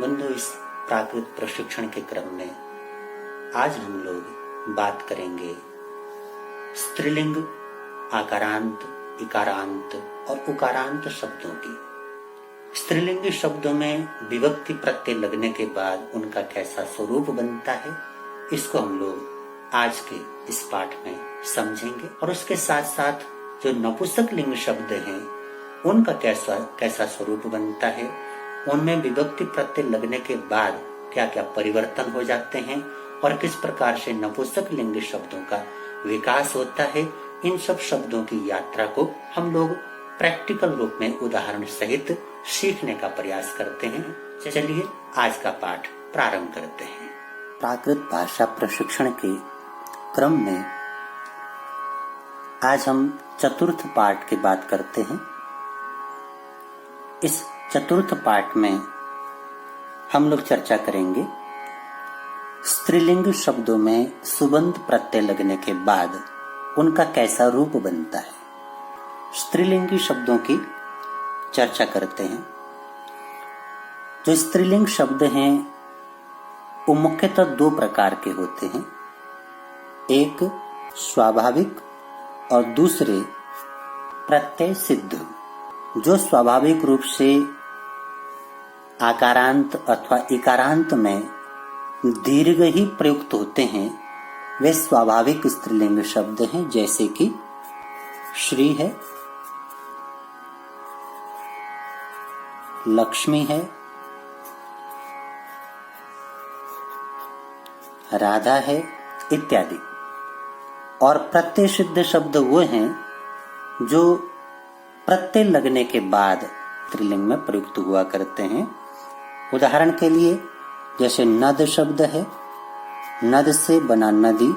बंधु, इस प्राकृत प्रशिक्षण के क्रम में आज हम लोग बात करेंगे स्त्रीलिंग आकारांत, इकारांत और उकारांत शब्दों की। स्त्रीलिंगी शब्दों में विभक्ति प्रत्यय लगने के बाद उनका कैसा स्वरूप बनता है, इसको हम लोग आज के इस पाठ में समझेंगे। और उसके साथ साथ जो नपुंसक लिंग शब्द हैं उनका कैसा स्वरूप बनता है, उनमें विभक्ति प्रत्यय लगने के बाद क्या क्या परिवर्तन हो जाते हैं और किस प्रकार से नपुंसक लिंग शब्दों का विकास होता है। इन सब शब्दों की यात्रा को हम लोग प्रैक्टिकल रूप में उदाहरण सहित सीखने का प्रयास करते हैं। चलिए आज का पाठ प्रारंभ करते हैं। प्राकृत भाषा प्रशिक्षण के क्रम में आज हम चतुर्थ पाठ की बात करते हैं। इस चतुर्थ पाठ में हम लोग चर्चा करेंगे स्त्रीलिंग शब्दों में सुबंध प्रत्यय लगने के बाद उनका कैसा रूप बनता है। स्त्रीलिंगी शब्दों की चर्चा करते हैं। जो स्त्रीलिंग शब्द हैं वो मुख्यतः दो प्रकार के होते हैं, एक स्वाभाविक और दूसरे प्रत्यय सिद्ध। जो स्वाभाविक रूप से आकारांत अथवा इकारांत में दीर्घ ही प्रयुक्त होते हैं वे स्वाभाविक स्त्रीलिंग शब्द हैं, जैसे कि श्री है, लक्ष्मी है, राधा है इत्यादि। और प्रत्यय सिद्ध शब्द वो हैं जो प्रत्यय लगने के बाद स्त्रीलिंग में प्रयुक्त हुआ करते हैं। उदाहरण के लिए जैसे नद शब्द है, नद से बना नदी,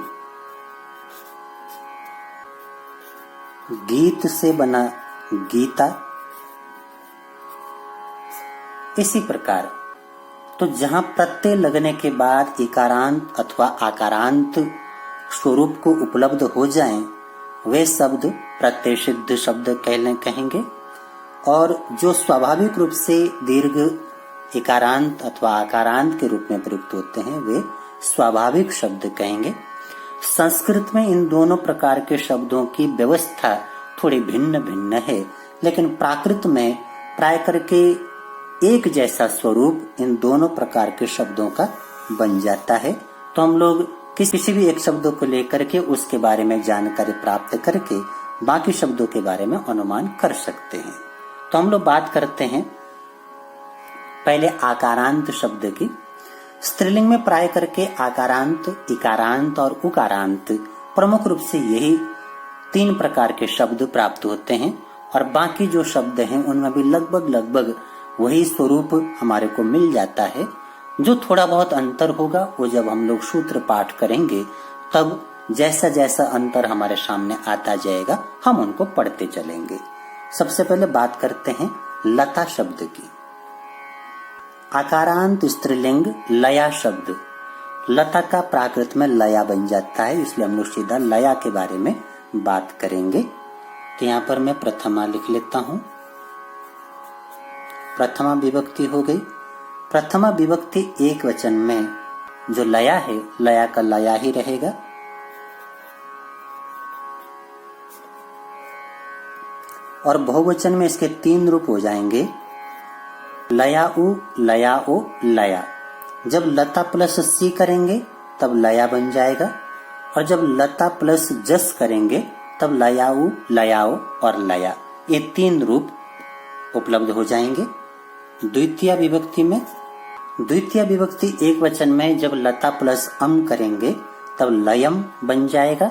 गीत से बना गीता। इसी प्रकार तो जहां प्रत्यय लगने के बाद इकारांत अथवा आकारांत स्वरूप को उपलब्ध हो जाएं, वे शब्द प्रत्यय सिद्ध शब्द कहेंगे। और जो स्वाभाविक रूप से दीर्घ इकारांत अथवा आकारांत के रूप में प्रयुक्त होते हैं वे स्वाभाविक शब्द कहेंगे। संस्कृत में इन दोनों प्रकार के शब्दों की व्यवस्था थोड़ी भिन्न भिन्न है, लेकिन प्राकृत में प्राय करके एक जैसा स्वरूप इन दोनों प्रकार के शब्दों का बन जाता है। तो हम लोग किसी भी एक शब्द को लेकर के उसके बारे में जानकारी प्राप्त करके बाकी शब्दों के बारे में अनुमान कर सकते हैं। तो हम लोग बात करते हैं पहले आकारांत शब्द की। स्त्रीलिंग में प्राय करके आकारांत, इकारांत और उकारांत प्रमुख रूप से यही तीन प्रकार के शब्द प्राप्त होते हैं। और बाकी जो शब्द हैं उनमें भी लगभग वही स्वरूप हमारे को मिल जाता है। जो थोड़ा बहुत अंतर होगा वो जब हम लोग सूत्र पाठ करेंगे तब जैसा जैसा अंतर हमारे सामने आता जाएगा हम उनको पढ़ते चलेंगे। सबसे पहले बात करते हैं लता शब्द की। आकारांत स्त्रीलिंग लया शब्द। लता का प्राकृत में लया बन जाता है, इसलिए हम लोग सीधा लया के बारे में बात करेंगे। तो यहाँ पर मैं प्रथमा लिख लेता हूं। प्रथमा विभक्ति हो गई। प्रथमा विभक्ति एक वचन में जो लया है, लया का लया ही रहेगा। और बहुवचन में इसके तीन रूप हो जाएंगे, लयाउ, लयाओ, लया। जब लता प्लस सी करेंगे तब लया बन जाएगा, और जब लता प्लस जस करेंगे तब लयाउ, लयाओ और लया। ये तीन रूप उपलब्ध हो जाएंगे। द्वितीय विभक्ति में, द्वितीय विभक्ति एक वचन में जब लता प्लस अम करेंगे तब लयम बन जाएगा,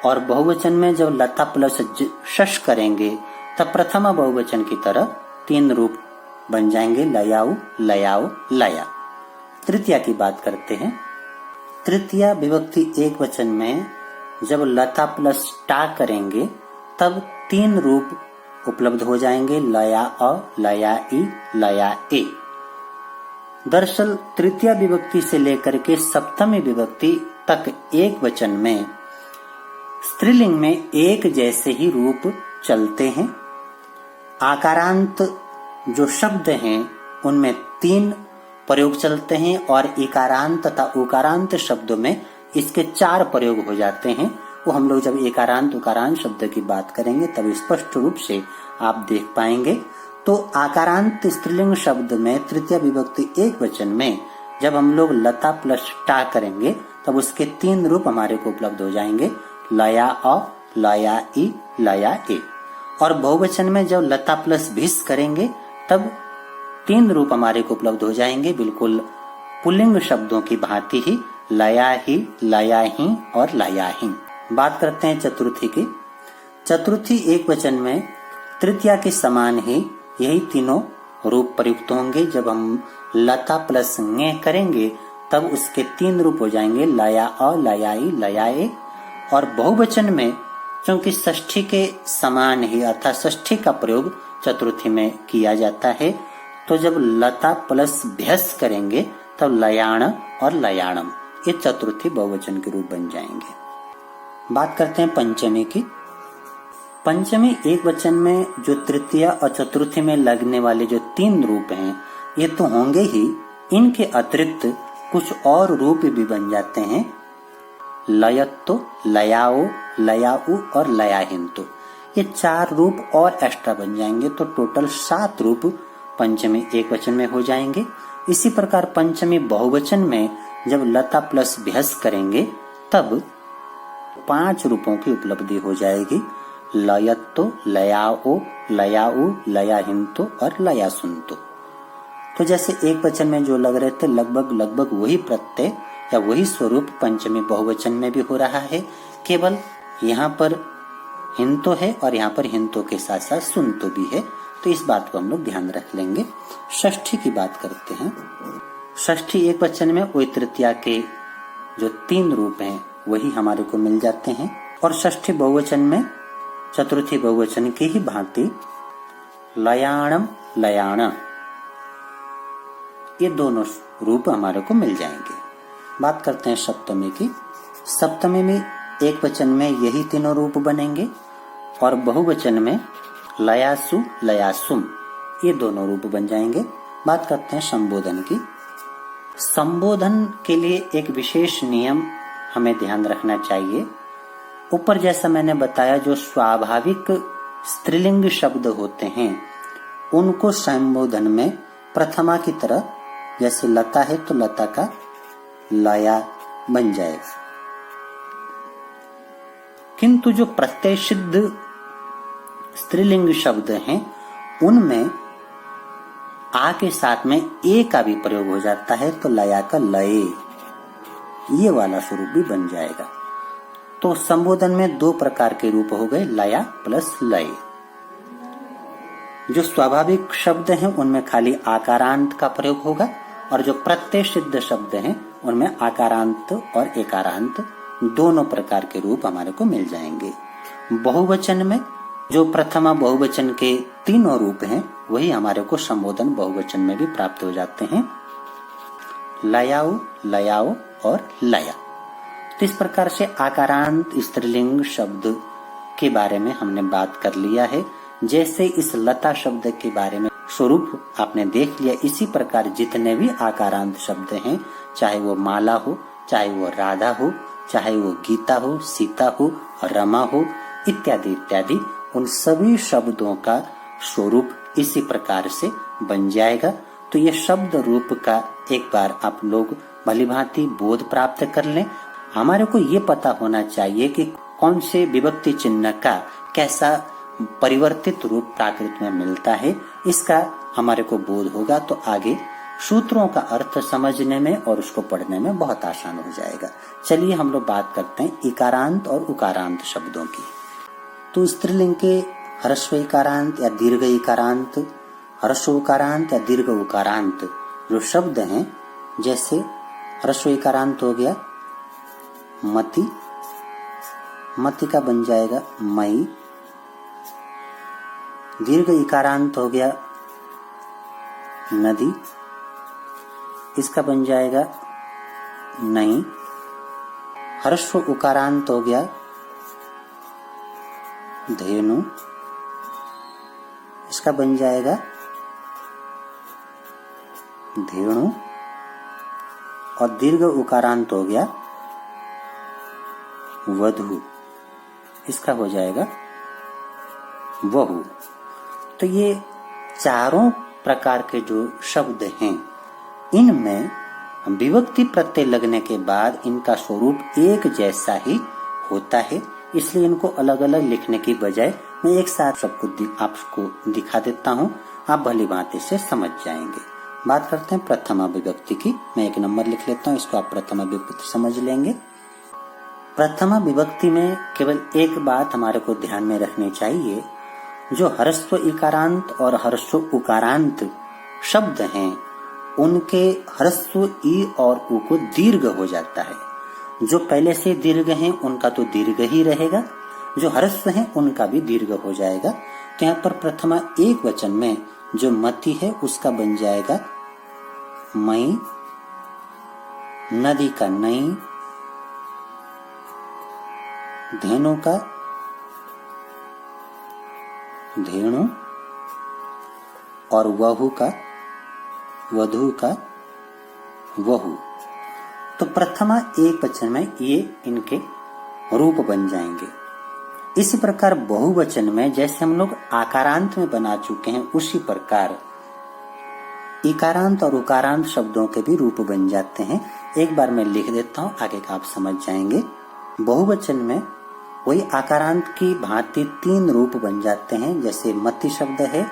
और बहुवचन में जब लता प्लस शश करेंगे तब प्रथमा बहुवचन की तरह तीन रूप बन जाएंगे, लयाउ, लयाओ, लया। तृतीया की बात करते हैं। तृतीया विभक्ति एक वचन में जब लता प्लस टा करेंगे तब तीन रूप उपलब्ध हो जाएंगे, लया अ, लया ई, लया ए। दरअसल तृतीय विभक्ति से लेकर के सप्तमी विभक्ति तक एक वचन में स्त्रीलिंग में एक जैसे ही रूप चलते हैं। आकारांत जो शब्द हैं उनमें तीन प्रयोग चलते हैं और इकारांत तथा उकारांत शब्दों में इसके 4 प्रयोग हो जाते हैं। वो हम लोग जब इकारांत उकारांत शब्द की बात करेंगे तब स्पष्ट रूप से आप देख पाएंगे। तो आकारांत स्त्रीलिंग शब्द में तृतीय विभक्ति एक वचन में जब हम लोग लता प्लस टा करेंगे तब उसके 3 रूप हमारे को उपलब्ध हो जाएंगे, लया अ, लया ई, लया ए। और बहुवचन में जब लता प्लस भिस करेंगे तब 3 रूप हमारे को उपलब्ध हो जाएंगे, बिल्कुल पुल्लिंग शब्दों की भांति ही, लया ही, लया ही और लया ही। बात करते हैं चतुर्थी की। चतुर्थी एक वचन में तृतीया के समान ही यही तीनों रूप प्रयुक्त होंगे। जब हम लता प्लस ङे करेंगे तब उसके 3 रूप हो जाएंगे, लया अ, लया ई, लया ए। और बहुवचन में क्योंकि षष्ठी के समान ही अर्थात षष्ठी का प्रयोग चतुर्थी में किया जाता है, तो जब लता प्लस भ्यस करेंगे तब लयाण और लयाणम ये चतुर्थी बहुवचन के रूप बन जाएंगे। बात करते हैं पंचमी की। पंचमी एक वचन में जो तृतीय और चतुर्थी में लगने वाले जो 3 रूप हैं ये तो होंगे ही, इनके अतिरिक्त कुछ और रूप भी बन जाते हैं। लयत्तो, लयाओ, लयाऊ और लयाहिंतो ये 4 रूप और एक्स्ट्रा बन जाएंगे, तो टोटल 7 रूप पंचमी एक वचन में हो जाएंगे। इसी प्रकार पंचमी बहुवचन में जब लता प्लस भ्यस करेंगे तब 5 रूपों की उपलब्धि हो जाएगी, लयत्तो, लयाओ, लयाऊ, लयाहिंतो और लयासुंतो। तो जैसे एक वचन में जो लग रहे थे लगभग वही प्रत्यय या वही स्वरूप पंचमी बहुवचन में भी हो रहा है, केवल यहाँ पर हिंतो है और यहाँ पर हिंतो के साथ साथ सुनतो भी है, तो इस बात को हम लोग ध्यान रख लेंगे। षष्ठी की बात करते हैं। षष्ठी एक वचन में वही तृतीया के जो 3 रूप हैं वही हमारे को मिल जाते हैं। और षष्ठी बहुवचन में चतुर्थी बहुवचन की ही भांति लयाणम, लयाण ये दोनों रूप हमारे को मिल जाएंगे। बात करते हैं सप्तमी की। सप्तमी में एक वचन में यही तीनों रूप बनेंगे और बहुवचन में लयासु, लयासुम ये दोनों रूप बन जाएंगे। बात करते हैं संबोधन की। संबोधन के लिए एक विशेष नियम हमें ध्यान रखना चाहिए। ऊपर जैसा मैंने बताया जो स्वाभाविक स्त्रीलिंग शब्द होते हैं उनको संबोधन में प्रथमा की तरह, जैसे लता है तो लता का लया बन जाएगा, किंतु जो प्रत्यय सिद्ध स्त्रीलिंग शब्द हैं उनमें आ के साथ में ए का भी प्रयोग हो जाता है, तो लया का लये ये वाला स्वरूप भी बन जाएगा। तो संबोधन में 2 प्रकार के रूप हो गए, लया प्लस लय। जो स्वाभाविक शब्द हैं उनमें खाली आकारांत का प्रयोग होगा और जो प्रत्यय सिद्ध शब्द हैं उनमें आकारांत और एकारांत दोनों प्रकार के रूप हमारे को मिल जाएंगे। बहुवचन में जो प्रथमा बहुवचन के तीनों रूप हैं वही हमारे को संबोधन बहुवचन में भी प्राप्त हो जाते हैं, लयाऊ, लयाओ और लया। तो इस प्रकार से आकारांत स्त्रीलिंग शब्द के बारे में हमने बात कर लिया है। जैसे इस लता शब्द के बारे में स्वरूप आपने देख लिया, इसी प्रकार जितने भी आकारांत शब्द हैं, चाहे वो माला हो, चाहे वो राधा हो, चाहे वो गीता हो, सीता हो, रमा हो, इत्यादि इत्यादि, उन सभी शब्दों का स्वरूप इसी प्रकार से बन जाएगा। तो ये शब्द रूप का एक बार आप लोग भलीभांति बोध प्राप्त कर लें। हमारे को ये पता होना चाहिए कि कौन से विभक्ति चिन्ह का कैसा परिवर्तित रूप प्राकृत में मिलता है, इसका हमारे को बोध होगा तो आगे सूत्रों का अर्थ समझने में और उसको पढ़ने में बहुत आसान हो जाएगा। चलिए हम लोग बात करते हैं इकारांत और उकारांत शब्दों की। तो स्त्रीलिंग के ह्रस्व इकारांत या दीर्घ इकारांत, ह्रस्व उकारांत या दीर्घ उकारांत जो शब्द हैं, जैसे ह्रस्व इकारांत हो गया मति, मति का बन जाएगा मई। दीर्घ इकारांत हो गया नदी, इसका बन जाएगा नई। ह्रस्व उकारांत हो गया धेनु, इसका बन जाएगा धेनु। और दीर्घ उकारांत हो गया वधु, इसका हो जाएगा वहु। तो ये चारों प्रकार के जो शब्द हैं, इनमें विभक्ति प्रत्यय लगने के बाद इनका स्वरूप एक जैसा ही होता है, इसलिए इनको अलग अलग लिखने की बजाय मैं एक साथ सबको आपको दिखा देता हूँ, आप भली बात से समझ जाएंगे। बात करते हैं प्रथमा विभक्ति की। मैं एक नंबर लिख लेता हूँ, इसको आप प्रथमा विभक्ति समझ लेंगे। प्रथमा विभक्ति में केवल एक बात हमारे को ध्यान में रखनी चाहिए, जो ह्रस्व इकारांत और ह्रस्व उकारांत शब्द हैं, उनके ह्रस्व ई और उ को दीर्घ हो जाता है। जो पहले से दीर्घ हैं उनका तो दीर्घ ही रहेगा, जो ह्रस्व हैं उनका भी दीर्घ हो जाएगा। तो यहाँ पर प्रथमा एक वचन में जो मति है उसका बन जाएगा मई, नदी का नई, धेनु का धेनु और वहु का वधु का वहु। तो प्रथमा एक वचन में ये इनके रूप बन जाएंगे। इसी प्रकार बहुवचन में जैसे हम लोग आकारांत में बना चुके हैं, उसी प्रकार इकारांत और उकारांत शब्दों के भी रूप बन जाते हैं। एक बार मैं लिख देता हूँ, आगे का आप समझ जाएंगे। बहुवचन में वही आकारांत की भांति तीन रूप बन जाते हैं। जैसे मति शब्द है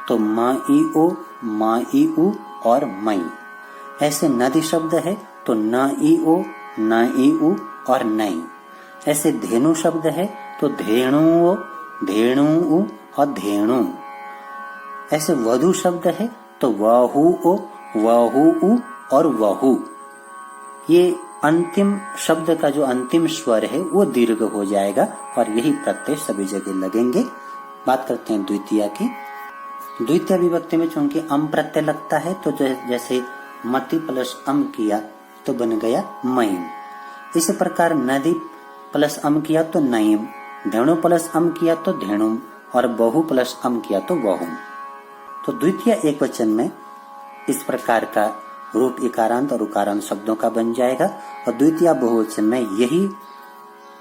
तो मा ई ओ, मा ई उ और मई। ऐसे नदी शब्द है तो न ई ओ, न ई उ और नई। ऐसे धेनु शब्द है तो धेनु ओ, धेनु उ और धेनु। ऐसे वधु शब्द है तो वहु ओ, वहु उ और वहु। ये अंतिम शब्द का जो अंतिम स्वर है वो दीर्घ हो जाएगा और यही प्रत्यय सभी जगह लगेंगे। बात करते हैं द्वितीय की। द्वितीय विभक्ति में चूंकि अम प्रत्यय लगता है तो जैसे मति प्लस अम किया तो बन गया मईम। इसी प्रकार नदी प्लस अम किया तो नईम, धेनु प्लस अम किया तो धेनुम और बहु प्लस अम किया तो वहुम। तो द्वितीय एक वचन में इस प्रकार का रूप इकारांत और उकारांत शब्दों का बन जाएगा और द्वितीय बहुवचन में यही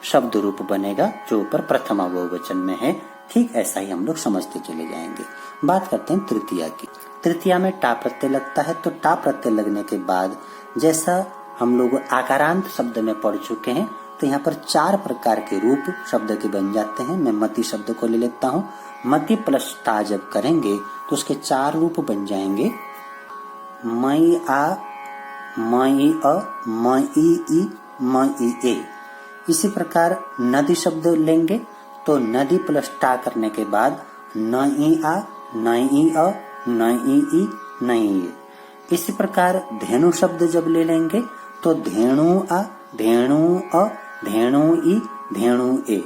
शब्द रूप बनेगा जो ऊपर प्रथमा बहुवचन में है। ठीक ऐसा ही हम लोग समझते चले जाएंगे। बात करते हैं तृतीया की। तृतीया में टा प्रत्यय लगता है तो टा प्रत्यय लगने के बाद जैसा हम लोग आकारांत शब्द में पढ़ चुके हैं, तो यहाँ पर चार प्रकार के रूप शब्द के बन जाते हैं। मैं मति शब्द को ले लेता हूँ। मति प्लस टा जब करेंगे तो उसके चार रूप बन जाएंगे। मई आ, मई अ, मई ई, मई ए। इसी प्रकार नदी शब्द लेंगे तो नदी प्लस टा करने के बाद नई आ, नई अ, नई ई, नई ए। इसी प्रकार धेनु शब्द जब ले लेंगे तो धेनु आ, धेनु अ, धेनु ई, धेनु ए।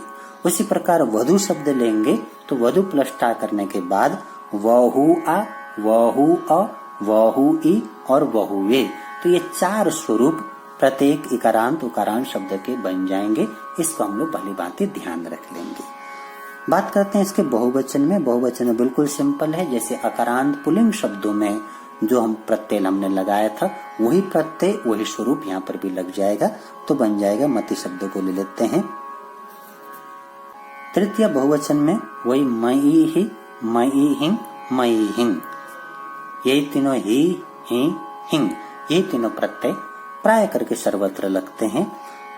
उसी प्रकार वधु शब्द लेंगे तो वधु प्लस टा करने के बाद वहु आ, वहु अ, वहु ई और वहु ए। तो ये चार स्वरूप प्रत्येक इकारांत उकारांत शब्द के बन जाएंगे। इसको हम लोग भली भांति ध्यान रख लेंगे। बात करते हैं इसके बहुवचन में। बहुवचन में बिल्कुल सिंपल है। जैसे अकारांत पुल्लिंग शब्दों में जो हम प्रत्यय हमने लगाया था, वही प्रत्यय वही स्वरूप यहाँ पर भी लग जाएगा, तो बन जाएगा। मति शब्द को ले लेते हैं। तृतीय बहुवचन में वही मई ही, मई हिंग, मई हिंग। यही तीनों ही, हिंग, ये तीनों प्रत्यय प्राय करके सर्वत्र लगते हैं।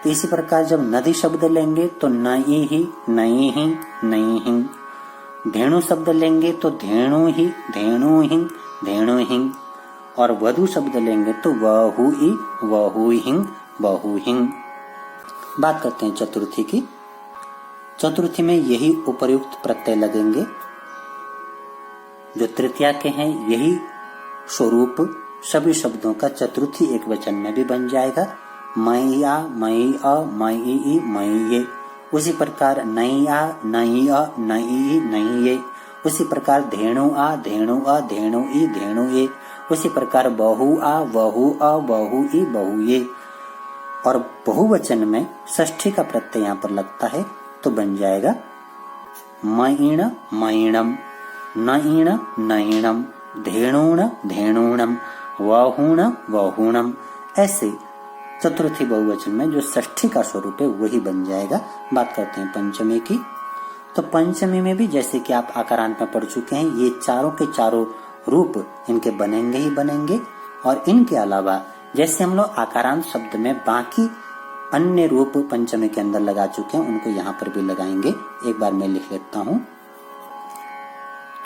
तो इसी प्रकार जब नदी शब्द लेंगे तो नई ही, नई हिंग, नई हिंग। धेनु शब्द लेंगे तो धेनु ही, धेनु हिंग, धेनु हिंग। और वधु शब्द लेंगे तो वहु ही, वहु हिंग, वहु हिंग। बात करते हैं चतुर्थी की। चतुर्थी में यही उपर्युक्त प्रत्यय लगेंगे जो तृतीया के हैं। यही स्वरूप सभी शब्दों का चतुर्थी एक वचन में भी बन जाएगा। मई आ, मई अ, मई ई, मई ए। उसी प्रकार नई आ, नई अ, नई ई, नई ए। उसी प्रकार धेनु आ, धेनु अ, धेनु ई, धेनु ए। उसी प्रकार बहु आ, बहु अ, बहु ई, बहु ए। और बहुवचन में षष्ठी का प्रत्यय यहाँ पर लगता है तो बन जाएगा मईण, मईणम, नईण, नईणम, धेनुण, धेनुणम, वहुण, वहुणम। ऐसे चतुर्थी बहुवचन में जो षष्ठी का स्वरूप है वही बन जाएगा। बात करते हैं पंचमी की। तो पंचमी में भी जैसे कि आप आकारांत में पढ़ चुके हैं, ये चारों के चारों रूप इनके बनेंगे ही बनेंगे। और इनके अलावा जैसे हम लोग आकारांत शब्द में बाकी अन्य रूप पंचमी के अंदर लगा चुके हैं, उनको यहाँ पर भी लगाएंगे। एक बार मैं लिख लेता हूँ।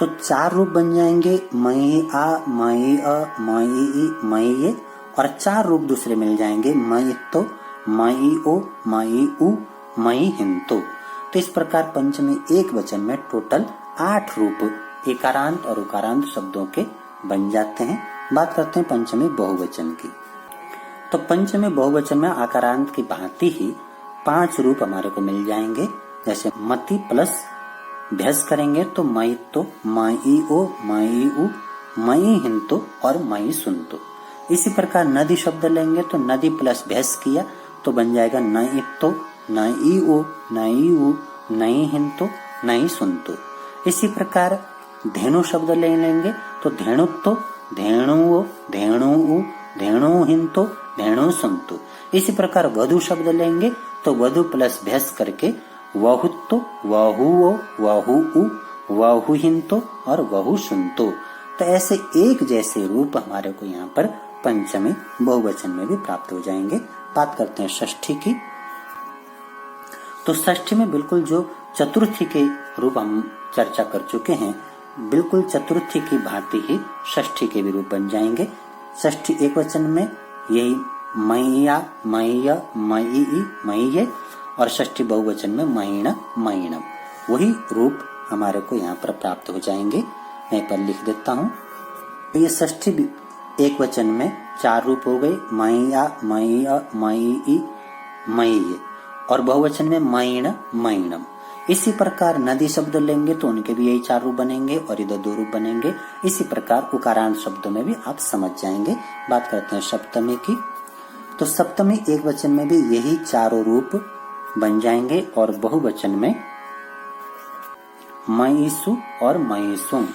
तो 4 रूप बन जाएंगे, मई आ, मई अ, मई ई, मई ये। और 4 रूप दूसरे मिल जाएंगे, मई तो, मई ओ, मई उ, मई हिंतो। तो इस प्रकार पंचमी एक वचन में टोटल 8 रूप एकारांत और उकारांत शब्दों के बन जाते हैं। बात करते हैं पंचमी बहुवचन की। तो पंचमी बहुवचन में आकारांत की भांति ही 5 रूप हमारे को मिल जाएंगे। जैसे मति प्लस भ्यस करेंगे तो मई तो, मई ओ, मई उ, मई हिंतो और मई सुनतो। इसी प्रकार नदी शब्द लेंगे तो नदी प्लस भ्यस किया तो बन जाएगा नई तो, नई ओ, नई उ, नई हिंतो, नई सुनतो। इसी प्रकार धेनु शब्द ले लेंगे तो धेनुत्तो, धेनु ओ, धेनु उ, धेनु हिंतो, धेनु सुनतो। इसी प्रकार वधु शब्द लेंगे तो वधु प्लस भ्यस करके वहुत्तो, वहुओ, वहुउ, वहुहिंतो और वहु सुनतो। तो ऐसे एक जैसे रूप हमारे को यहाँ पर पंचमी बहुवचन में भी प्राप्त हो जाएंगे। बात करते हैं षष्ठी की। तो षष्ठी में बिल्कुल जो चतुर्थी के रूप हम चर्चा कर चुके हैं, बिल्कुल चतुर्थी की भांति ही षष्ठी के भी रूप बन जाएंगे। षष्ठी एक वचन में यही मैया, मैय, मई, मईये। और षष्ठी बहुवचन में महीण, महीणम। वही रूप हमारे को यहाँ पर प्राप्त हो जाएंगे। मैं पर लिख देता हूँ। ये षष्ठी एक वचन में 4 रूप हो गए, मैया, मैय, मई, मईये। और बहुवचन में महीण, महीणम। इसी प्रकार नदी शब्द लेंगे तो उनके भी यही 4 रूप बनेंगे और इधर 2 रूप बनेंगे। इसी प्रकार उकारांत शब्दों में भी आप समझ जाएंगे। बात करते हैं सप्तमी की। तो सप्तमी एक वचन में भी यही 4 रूप बन जाएंगे और बहुवचन में मईसु और मईसुम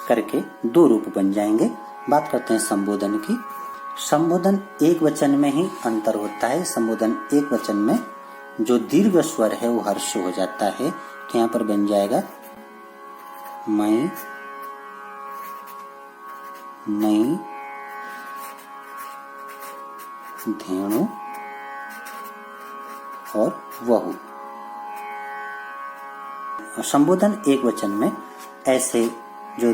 करके 2 रूप बन जाएंगे। बात करते हैं संबोधन की। संबोधन एक वचन में ही अंतर होता है। संबोधन एक वचन में जो दीर्घ स्वर है वो हर्ष हो जाता है। तो यहाँ पर बन जाएगा मई, मई, धेनु और वहु। संबोधन एक वचन में ऐसे जो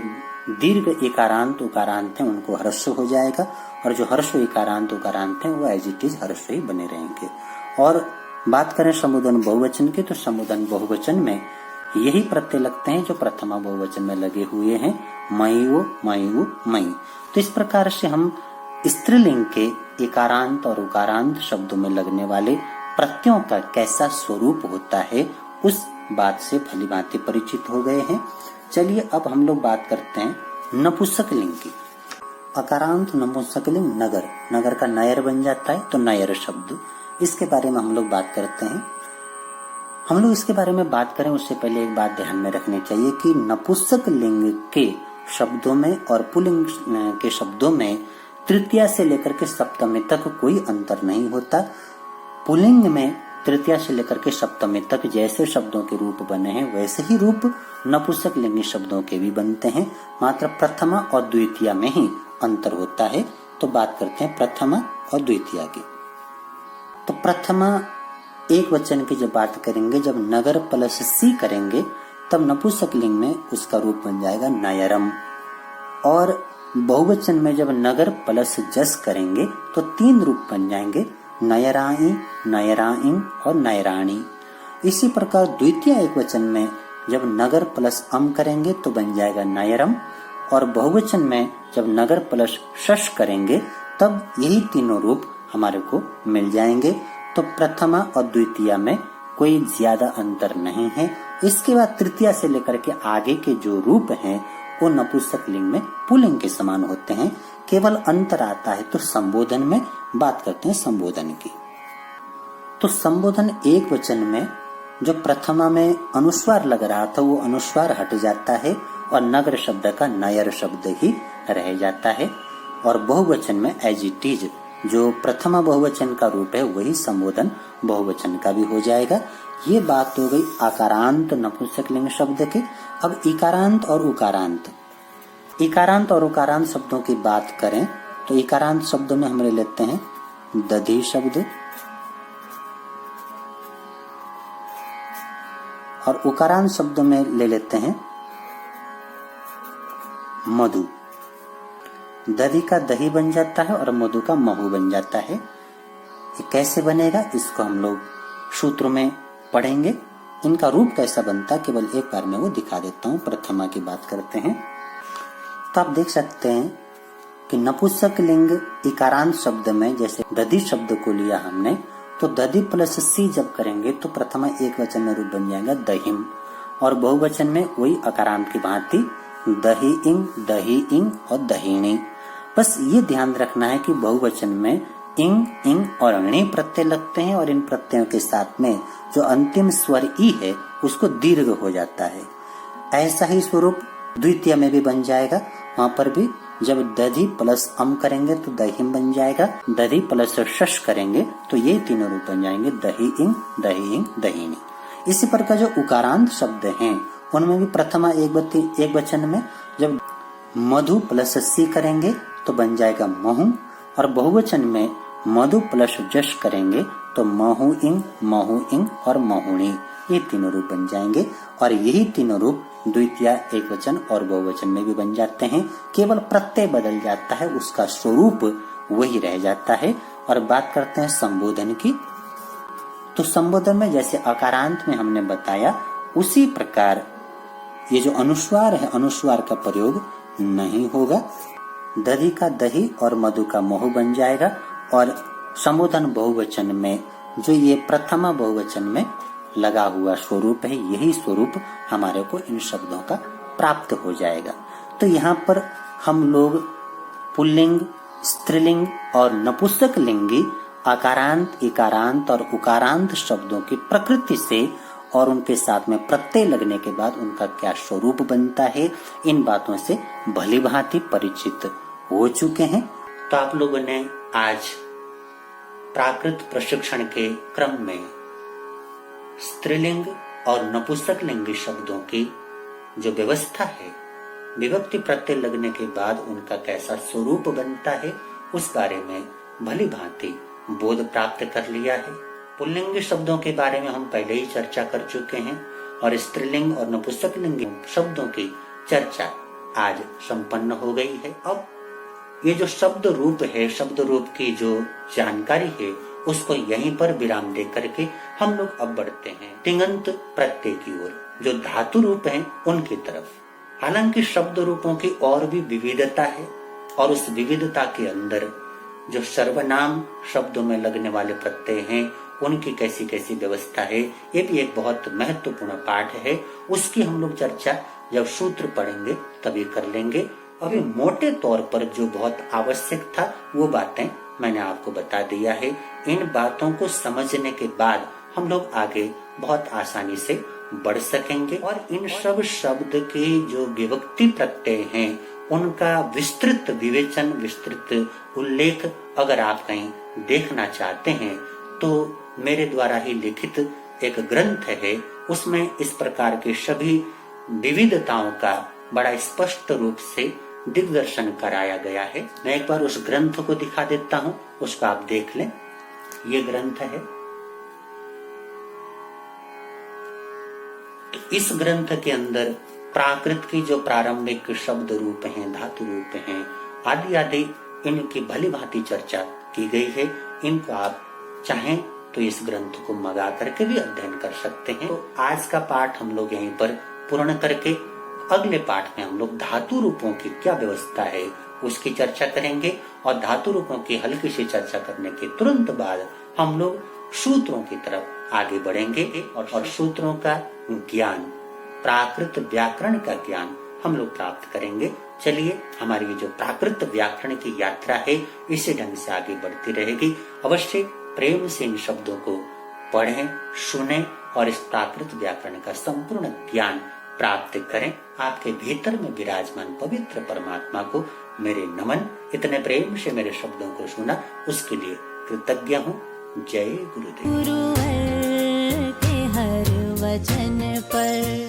दीर्घ एकारांत उकारांत हैं उनको हर्ष हो जाएगा और जो हर्ष एकारांत उकारांत हैं वो एज इट इज हर्ष ही बने रहेंगे। और बात करें संबोधन बहुवचन की, तो संबोधन बहुवचन में यही प्रत्यय लगते हैं जो प्रथमा बहुवचन में लगे हुए हैं, मईओ, मईउ, मई। तो इस प्रकार से हम स्त्रीलिंग के एकारांत और उकारांत शब्दों में लगने वाले प्रत्ययों का कैसा स्वरूप होता है उस बात से भलीभांति परिचित हो गए हैं। चलिए अब हम लोग बात करते हैं नपुंसकलिंग की। अकारांत नपुंसकलिंग नगर, नगर का नयर बन जाता है तो नयर शब्द, इसके बारे में हम लोग बात करते हैं। हम लोग इसके बारे में बात करें उससे पहले एक बात ध्यान में रखनी चाहिए कि नपुंसकलिंग के शब्दों में और पुल्लिंग के शब्दों में तृतीया से लेकर के सप्तमी तक कोई अंतर नहीं होता। पुल्लिंग में तृतीया से लेकर के सप्तमी तक जैसे शब्दों के रूप बने हैं वैसे ही रूप नपुंसकलिंगी शब्दों के भी बनते हैं, मात्र प्रथमा और द्वितीया में ही अंतर होता है। तो बात करते हैं प्रथमा और द्वितीया की। तो प्रथमा एक वचन की जब बात करेंगे, जब नगर प्लस सी करेंगे तब नपुंसकलिंग में उसका रूप बन जाएगा नयरम। और बहुवचन में जब नगर प्लस जस करेंगे तो 3 रूप बन जाएंगे, नयराई, नयराइन और नयराणी। इसी प्रकार द्वितीय एक वचन में जब नगर प्लस अम करेंगे तो बन जाएगा नयरम। और बहुवचन में जब नगर प्लस शश करेंगे तब यही तीनों रूप हमारे को मिल जाएंगे। तो प्रथमा और द्वितीय में कोई ज्यादा अंतर नहीं है। इसके बाद तृतीया से लेकर के आगे के जो रूप हैं वो नपुंसकलिंग में पुल्लिंग के समान होते हैं। केवल अंतर आता है तो संबोधन में। बात करते हैं संबोधन की। तो संबोधन एक वचन में जो प्रथमा में अनुस्वार लग रहा था वो अनुस्वार हट जाता है और नगर शब्द का नयर शब्द ही रह जाता है। और बहुवचन में एज इट इज जो प्रथमा बहुवचन का रूप है वही संबोधन बहुवचन का भी हो जाएगा। ये बात हो गई आकारांत नपुंसकलिंग शब्द की। अब इकारांत और उकारांत, इकारांत और उकारांत शब्दों की बात करें तो इकारांत शब्दों में हम ले लेते हैं दधि शब्द, और उकारांत शब्दों में ले लेते हैं मधु। दधि का दही बन जाता है और मधु का महू बन जाता है। ये कैसे बनेगा इसको हम लोग सूत्र में पढ़ेंगे। इनका रूप कैसा बनता है केवल एक बार मैं वो दिखा देता हूँ। प्रथमा की बात करते हैं तो आप देख सकते हैं कि नपुंसकलिंग इकारांत शब्द में जैसे दधि शब्द को लिया हमने, तो दधि प्लस सी जब करेंगे तो प्रथमा एक वचन में रूप बन जाएगा दहिम, और बहुवचन में वही अकारांत की भांति दही इंग और दहीणी। बस ये ध्यान रखना है कि बहुवचन में इंग और णी प्रत्यय लगते हैं, और इन प्रत्ययों के साथ में जो अंतिम स्वर ई है उसको दीर्घ हो जाता है। ऐसा ही स्वरूप द्वितीय में भी बन जाएगा। वहां पर भी जब दधि प्लस अम करेंगे तो दहिम बन जाएगा, दधि प्लस शश करेंगे तो ये तीनों रूप बन जाएंगे दही इंग दहीणी। इसी प्रकार जो उकारांत शब्द हैं उनमें भी प्रथमा एक वचन में जब मधु प्लस सी करेंगे तो बन जाएगा महू, और बहुवचन में मधु प्लस जश करेंगे तो महू इंग और महुणी। ये तीनों रूप बन जाएंगे, और यही तीनों रूप द्वितीय एक वचन और बहुवचन में भी बन जाते हैं। केवल प्रत्यय बदल जाता है, उसका स्वरूप वही रह जाता है। और बात करते हैं संबोधन की, तो संबोधन में जैसे अकारांत में हमने बताया उसी प्रकार ये जो अनुस्वार है अनुस्वार का प्रयोग नहीं होगा। दधि का दही और मधु का महू बन जाएगा, और संबोधन बहुवचन में जो ये प्रथमा बहुवचन में लगा हुआ स्वरूप है यही स्वरूप हमारे को इन शब्दों का प्राप्त हो जाएगा। तो यहाँ पर हम लोग पुल्लिंग, स्त्रीलिंग और नपुंसकलिंगी आकारांत, इकारांत और उकारांत शब्दों की प्रकृति से और उनके साथ में प्रत्यय लगने के बाद उनका क्या स्वरूप बनता है, इन बातों से भली भांति परिचित हो चुके हैं। तो आप लोगों ने आज प्राकृत प्रशिक्षण के क्रम में स्त्रीलिंग और नपुंसकलिंगी शब्दों की जो व्यवस्था है, विभक्ति प्रत्यय लगने के बाद उनका कैसा स्वरूप बनता है, उस बारे में भली भांति बोध प्राप्त कर लिया है। पुल्लिंग शब्दों के बारे में हम पहले ही चर्चा कर चुके हैं, और स्त्रीलिंग और नपुंसकलिंगी शब्दों की चर्चा आज संपन्न हो गई है। अब ये जो शब्द रूप है, शब्द रूप की जो जानकारी है, उसको यहीं पर विराम दे करके हम लोग अब बढ़ते हैं तिङन्त प्रत्यय की ओर, जो धातु रूप हैं उनकी तरफ। हालांकि शब्द रूपों की और भी विविधता है, और उस विविधता के अंदर जो सर्वनाम शब्दों में लगने वाले प्रत्यय हैं उनकी कैसी कैसी व्यवस्था है, ये भी एक बहुत महत्वपूर्ण पाठ है। उसकी हम लोग चर्चा जब सूत्र पढ़ेंगे तभी कर लेंगे। अभी मोटे तौर पर जो बहुत आवश्यक था वो बातें मैंने आपको बता दिया है। इन बातों को समझने के बाद हम लोग आगे बहुत आसानी से बढ़ सकेंगे, और इन सब शब्द के जो विभक्ति प्रत्यय हैं उनका विस्तृत विवेचन, विस्तृत उल्लेख अगर आप कहीं देखना चाहते हैं तो मेरे द्वारा ही लिखित एक ग्रंथ है, उसमें इस प्रकार के सभी विविधताओं का बड़ा स्पष्ट रूप से दिग्दर्शन कराया गया है। मैं एक बार उस ग्रंथ को दिखा देता हूँ, उसको आप देख लें। ये ग्रंथ है। तो इस ग्रंथ के अंदर प्राकृत की जो प्रारंभिक शब्द रूप हैं, धातु रूप हैं, आदि आदि इनकी भली भांति चर्चा की गई है। इनको आप चाहें तो इस ग्रंथ को मंगा करके भी अध्ययन कर सकते हैं। तो आज का पाठ हम लोग यहीं पर पूर्ण करके अगले पाठ में हम लोग धातु रूपों की क्या व्यवस्था है उसकी चर्चा करेंगे, और धातु रूपों की हल्की सी चर्चा करने के तुरंत बाद हम लोग सूत्रों की तरफ आगे बढ़ेंगे, और सूत्रों का ज्ञान, प्राकृत व्याकरण का ज्ञान हम लोग प्राप्त करेंगे। चलिए, हमारी ये जो प्राकृत व्याकरण की यात्रा है इसी ढंग से आगे बढ़ती रहेगी। अवश्य प्रेम से इन शब्दों को पढ़ें, सुने और इस प्राकृत व्याकरण का संपूर्ण ज्ञान प्राप्त करें। आपके भीतर में विराजमान पवित्र परमात्मा को मेरे नमन। इतने प्रेम से मेरे शब्दों को सुना उसके लिए कृतज्ञ हूँ। जय गुरुदेव। गुरुवर के हर वचन पर